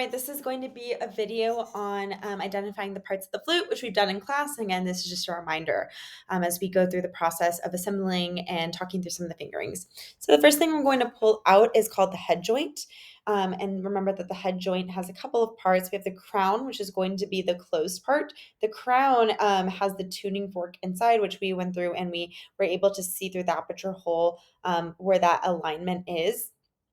Right, this is going to be a video on identifying the parts of the flute, which we've done in class. And again, this is just a reminder as we go through the process of assembling and talking through some of the fingerings. So the first thing we're going to pull out is called the head joint. And remember that the head joint has a couple of parts. We have the crown, which is going to be the closed part. The crown has the tuning fork inside, which we went through and we were able to see through the aperture hole where that alignment is.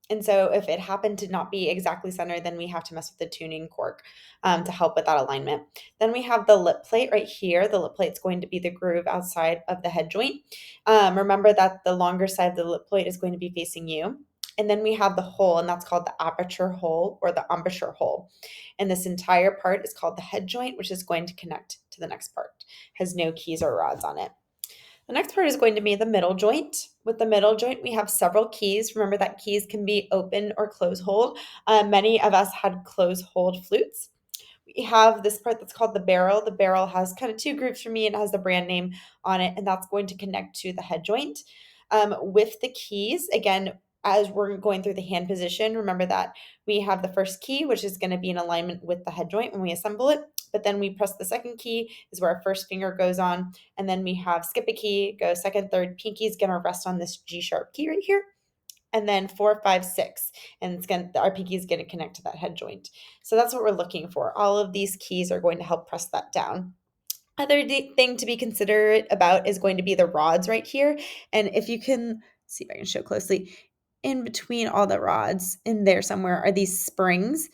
And so if it happened to not be exactly centered, then we have to mess with the tuning cork to help with that alignment. Then we have the lip plate right here. The lip plate is going to be the groove outside of the head joint. Remember that the longer side of the lip plate is going to be facing you. And then we have the hole, and that's called the aperture hole or the embouchure hole. And this entire part is called the head joint, which is going to connect to the next part. It has no keys or rods on it. The next part is going to be the middle joint. With the middle joint, we have several keys. Remember that keys can be open or close hold. Many of us had close hold flutes. We have this part that's called the barrel. The barrel has kind of two grooves for me and it has the brand name on it, and that's going to connect to the head joint. With the keys, again, as we're going through the hand position, remember that we have the first key, which is going to be in alignment with the head joint when we assemble it. But then we press the second key, is where our first finger goes on. And then we have skip a key, go second, third. Pinky is going to rest on this G sharp key right here. And then 4, 5, 6, and our pinky is going to connect to that head joint. So that's what we're looking for. All of these keys are going to help press that down. Other thing to be considerate about is going to be the rods right here. And if you can see if I can show closely, in between all the rods in there somewhere are these springs,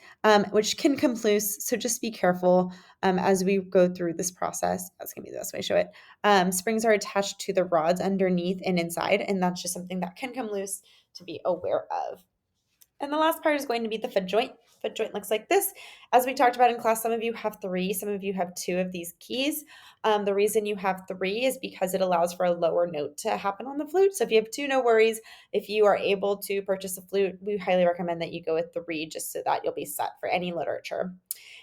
which can come loose. So just be careful as we go through this process. That's going to be the best way to show it. Springs are attached to the rods underneath and inside, and that's just something that can come loose to be aware of. And the last part is going to be the foot joint. Foot joint looks like this. As we talked about in class, some of you have 3, some of you have 2 of these keys. The reason you have 3 is because it allows for a lower note to happen on the flute. So if you have 2, no worries. If you are able to purchase a flute, we highly recommend that you go with 3 just so that you'll be set for any literature.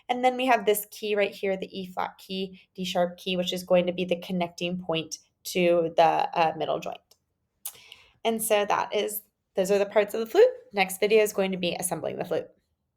And then we have this key right here, the E flat key, D sharp key, which is going to be the connecting point to the middle joint. And so those are the parts of the flute. Next video is going to be assembling the flute.